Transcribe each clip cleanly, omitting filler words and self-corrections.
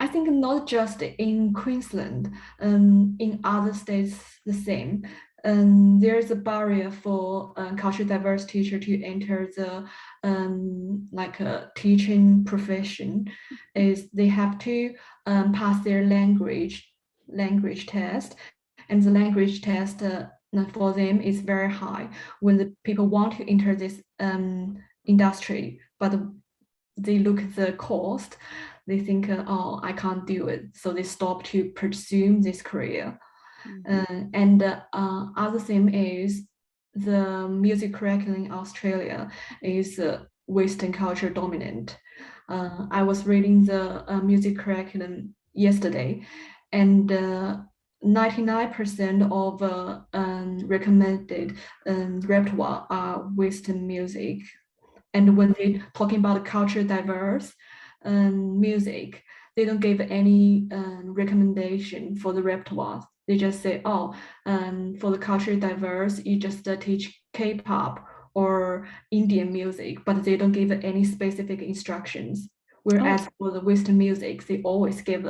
I think not just in Queensland, in other states the same. There's a barrier for culturally diverse teacher to enter the like a teaching profession. Is they have to pass their language test, and the language test for them is very high when the people want to enter this industry, but they look at the cost, they think, oh, I can't do it. So they stop to pursue this career. And other thing is the music curriculum in Australia is Western culture dominant. I was reading the music curriculum yesterday, and 99% of recommended repertoire are Western music. And when they talking about culture diverse music, they don't give any recommendation for the repertoire. They just say, oh, for the culture diverse, you just teach K-pop or Indian music, but they don't give any specific instructions. Whereas for the Western music, they always give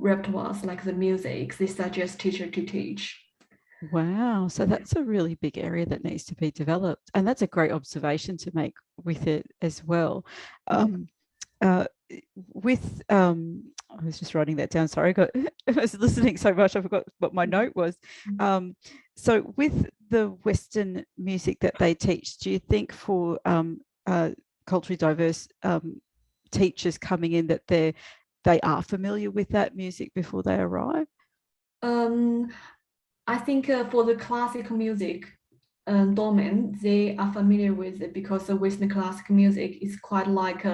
repertoires like the music they suggest teacher to teach. Wow. So that's a really big area that needs to be developed. And that's a great observation to make with it as well. I was just writing that down. Sorry, I was listening so much, I forgot what my note was. So with the Western music that they teach, do you think for culturally diverse teachers coming in that they are familiar with that music before they arrive? I think for the classical music domain, they are familiar with it because the Western classical music is quite like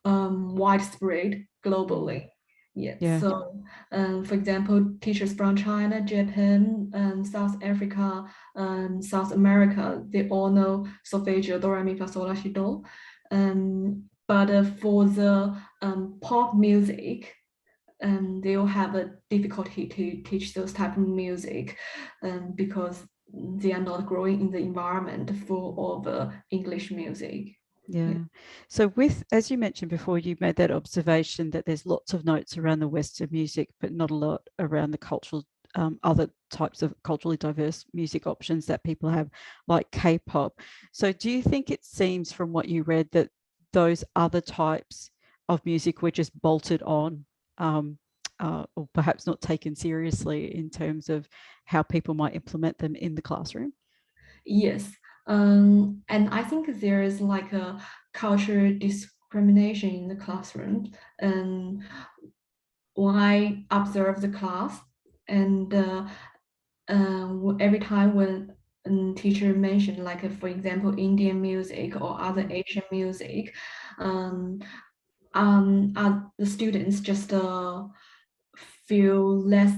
widespread globally. Yeah. So, for example, teachers from China, Japan, South Africa, South America, they all know solfeggio, do, re, mi, fa, sol, la, si, do. But for the pop music, they will have a difficulty to teach those type of music because they are not growing in the environment full of English music. Yeah. So as you mentioned before, you made that observation that there's lots of notes around the Western music, but not a lot around the cultural, other types of culturally diverse music options that people have, like K-pop. So do you think it seems from what you read that those other types of music were just bolted on, or perhaps not taken seriously in terms of how people might implement them in the classroom? Yes. And I think there is like a cultural discrimination in the classroom. And when I observe the class, and every time when teacher mentioned, like for example, Indian music or other Asian music, the students just feel less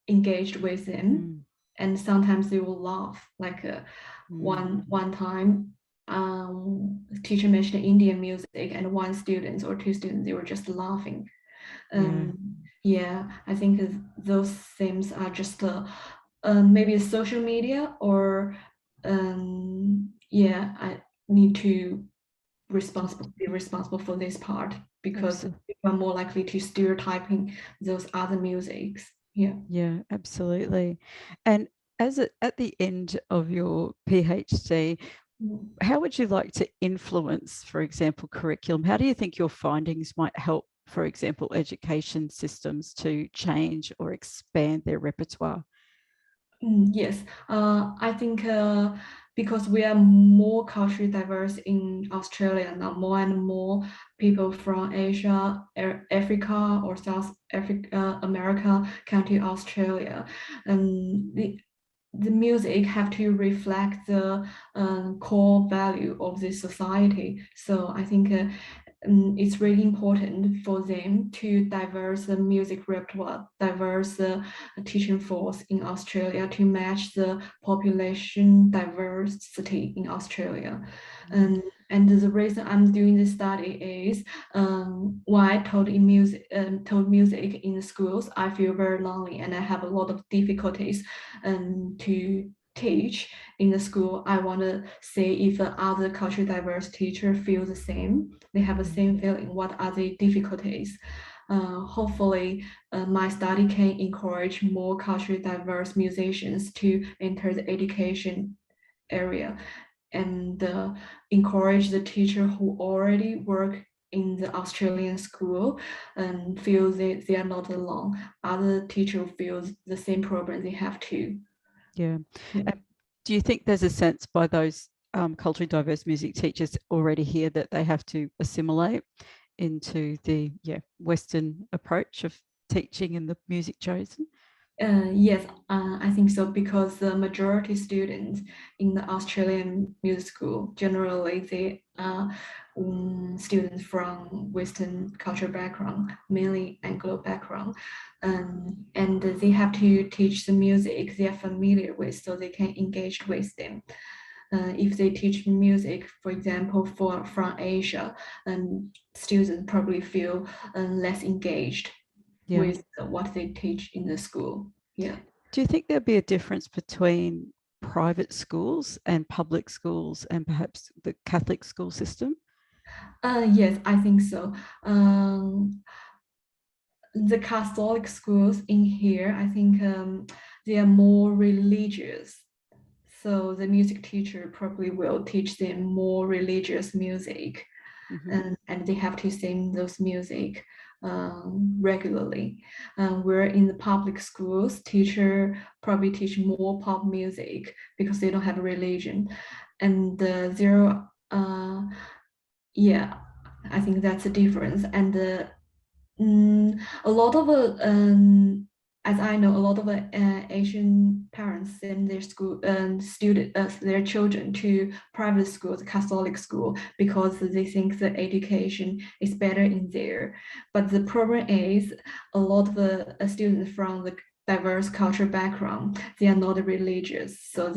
engaged with them, and sometimes they will laugh. Like one time, teacher mentioned Indian music, and one student or two students, they were just laughing. Yeah, I think those things are just maybe social media, or yeah, I need to be responsible for this part, because people are more likely to stereotyping those other musics. Yeah, absolutely. And at the end of your PhD, how would you like to influence, for example, curriculum? How do you think your findings might help, for example, education systems to change or expand their repertoire? Yes, I think because we are more culturally diverse in Australia now, more and more people from Asia, Africa, or South Africa, America come to Australia, and the music have to reflect the core value of this society. So I think it's really important for them to diverse the music repertoire, diverse the teaching force in Australia to match the population diversity in Australia. And the reason I'm doing this study is when I taught music in the schools, I feel very lonely and I have a lot of difficulties to teach in the school. I want to see if other culturally diverse teacher feel the same. They have the same feeling. What are the difficulties? hopefully my study can encourage more culturally diverse musicians to enter the education area and encourage the teacher who already work in the Australian school and feel they are not alone. Other teacher feels the same problem they have too. Yeah. Yeah. Do you think there's a sense by those culturally diverse music teachers already here that they have to assimilate into the Western approach of teaching and the music chosen? Yes, I think so because the majority students in the Australian music school generally they are students from Western cultural background, mainly Anglo background, and they have to teach the music they are familiar with so they can engage with them. If they teach music, for example, from Asia, students probably feel less engaged Yeah. with what they teach in the school. Yeah. Do you think there'd be a difference between private schools and public schools and perhaps the Catholic school system? Yes, I think so. The Catholic schools in here, I think they are more religious. So the music teacher probably will teach them more religious music, Mm-hmm. and they have to sing those music regularly. Where in the public schools, teacher probably teach more pop music because they don't have a religion, and there, yeah, I think that's a difference. And a lot of as I know, a lot of Asian parents send their school their children to private schools, Catholic school, because they think the education is better in there. But the problem is, a lot of the students from the diverse cultural background, they are not religious, so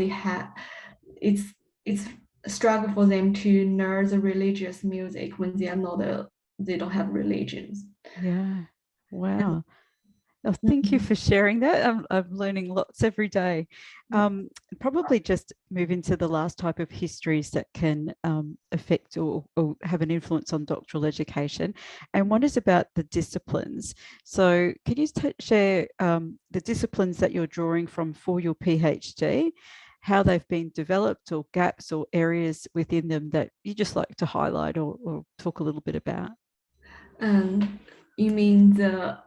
it's it's a struggle for them to learn the religious music when they are not they don't have religions. Yeah. And Wow. Oh, thank you for sharing that. I'm learning lots every day. Probably just move into the last type of histories that can affect or have an influence on doctoral education. And one is about the disciplines. So can you share the disciplines that you're drawing from for your PhD, how they've been developed or gaps or areas within them that you just like to highlight or talk a little bit about? You mean the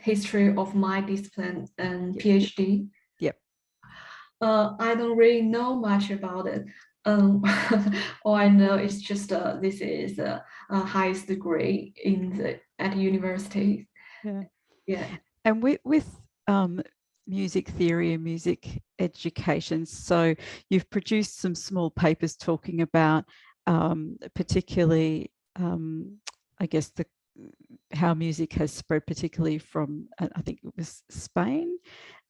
history of my discipline and Yep. PhD? Yep. I don't really know much about it. Um, all I know is just this is a highest degree in the at university. Yeah. Yeah. And with music theory and music education, so you've produced some small papers talking about particularly, I guess, how music has spread, particularly from, I think it was Spain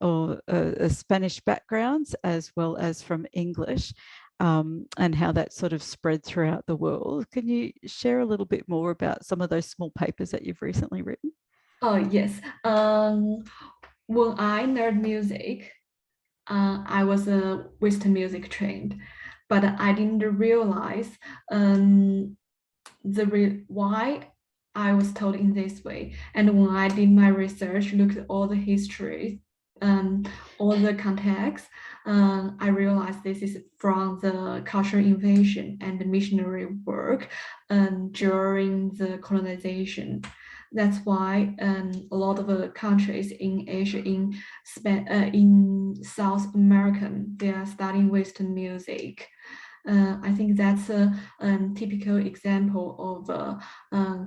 or Spanish backgrounds, as well as from English, and how that sort of spread throughout the world. Can you share a little bit more about some of those small papers that you've recently written? Oh yes. When I learned music, I was a Western music trained, but I didn't realize why I was told in this way. And when I did my research, looked at all the histories, um, all the context, I realized this is from the cultural invasion and the missionary work during the colonization. That's why a lot of countries in Asia, in South America, they are studying Western music. I think that's a typical example of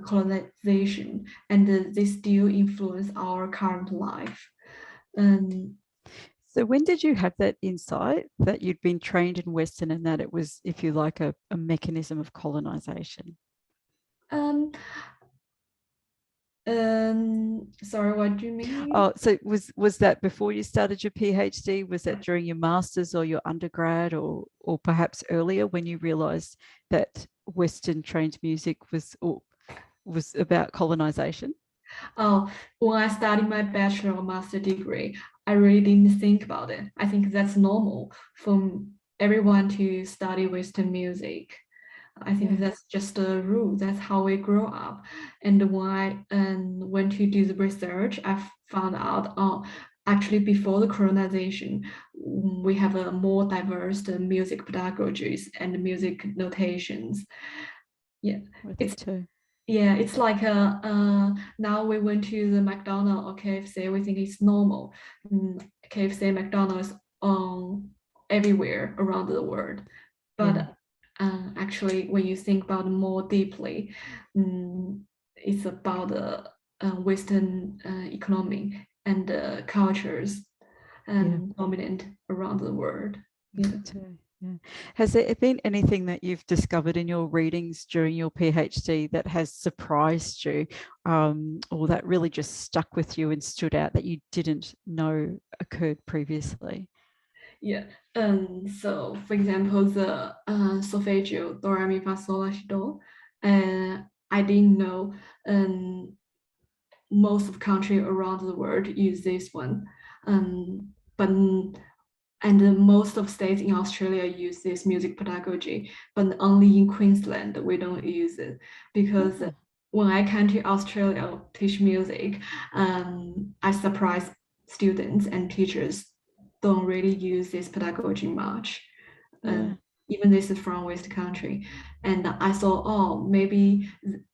colonization, and they still influence our current life. Um, So when did you have that insight that you'd been trained in Western and that it was, if you like, a mechanism of colonization? um, sorry, what do you mean? Oh, so was that before you started your PhD? Was that during your master's or your undergrad, or perhaps earlier when you realized that Western trained music was about colonization? Oh, when I studied my bachelor or master degree, I really didn't think about it. I think that's normal for everyone to study Western music. I think that's just a rule. That's how we grow up. And when I went to do the research, I found out, actually before the colonization, we have a more diverse music pedagogies and music notations. Yeah, I think it's too. yeah, it's like now we went to the McDonald's or KFC, we think it's normal. KFC, McDonald's everywhere around the world. Yeah, But actually, when you think about it more deeply, it's about the Western economy and cultures yeah. dominant around the world. I Yeah. think too. Yeah. Has there been anything that you've discovered in your readings during your PhD that has surprised you, or that really just stuck with you and stood out that you didn't know occurred previously? Yeah. So for example, the solfeggio, do, re, mi, fa, sol, la, si, do, I didn't know most of country around the world use this one. But most of states in Australia use this music pedagogy, but only in Queensland we don't use it because Oh, when I came to Australia teach music, I surprised students and teachers don't really use this pedagogy much. yeah. Even this is from West country, and I saw, oh, maybe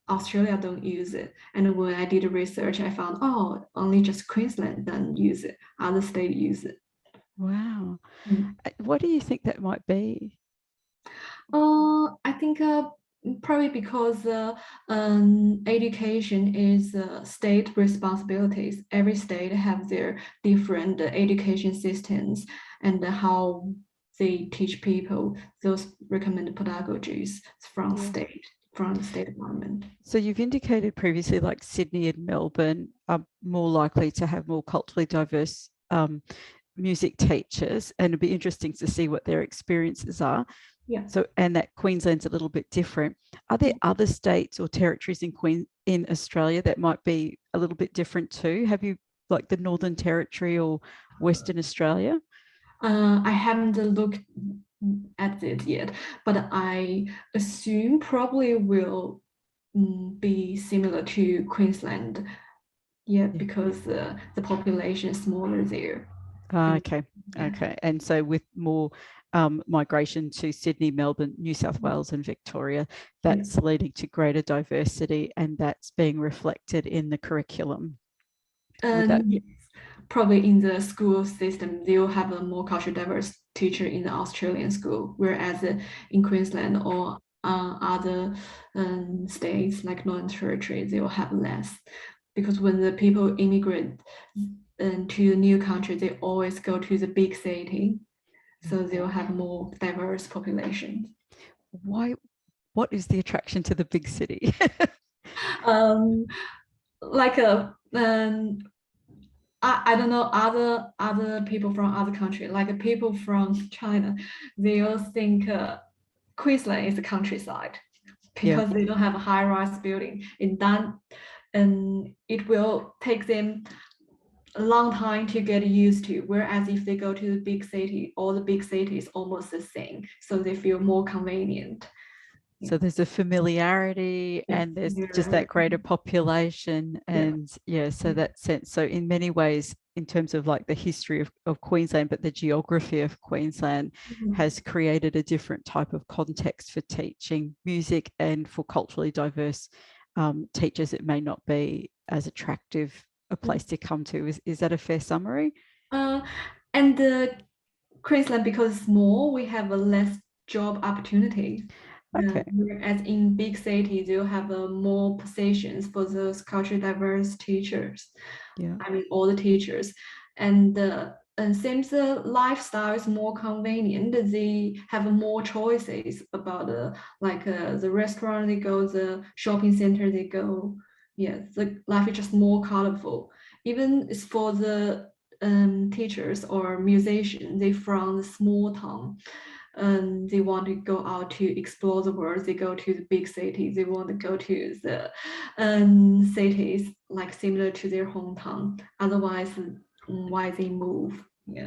Australia don't use it. And when I did research, I found, oh, only just Queensland don't use it. Other states use it. Wow. Mm. What do you think that might be? I think probably because education is state responsibilities. Every state have their different education systems and how they teach people those recommended pedagogies Yeah. from the state government. So you've indicated previously, like Sydney and Melbourne are more likely to have more culturally diverse music teachers, and it'd be interesting to see what their experiences are. Yeah. So, and that Queensland's a little bit different. Are there other states or territories in Australia that might be a little bit different too? Have you, like the Northern Territory or Western Australia? I haven't looked at it yet, but I assume probably will be similar to Queensland. Yeah, Yeah. because the population is smaller there. And Okay. yeah, Okay. And so with more migration to Sydney, Melbourne, New South Wales, and Victoria, yeah. that's leading to greater diversity, and that's being reflected in the curriculum. Would that? Yes, probably in the school system, they'll have a more culturally diverse teacher in the Australian school, whereas in Queensland or other states like Northern Territory, they will have less. Because when the people immigrate to the new country, they always go to the big city, Yeah. so they'll have more diverse population. Why? What is the attraction to the big city? Um, like I don't know other people from other country, like people from China, they'll think Queensland is the countryside Yeah. because they don't have a high-rise building. And it will take them a long time to get used to. Whereas if they go to the big city, all the big cities almost the same, so they feel more convenient. So there's a familiarity Yeah, and there's just that greater population. yeah. And yeah, so that sense. So in many ways, in terms of like the history of Queensland, but the geography of Queensland Mhm. has created a different type of context for teaching music, and for culturally diverse teachers, it may not be as attractive a place to come to. Is that a fair summary? Uh, and the Queensland, because it's small, we have a less job opportunities. Okay. Whereas in big cities, you have more positions for those culturally diverse teachers. Yeah. I mean, all the teachers. And since the lifestyle is more convenient, they have more choices about the restaurant they go, the shopping center they go. Yeah, the life is just more colorful. Even it's for the teachers or musicians, they from the small town and they want to go out to explore the world. They go to the big cities. They want to go to the cities like similar to their hometown. Otherwise, why they move? Yeah.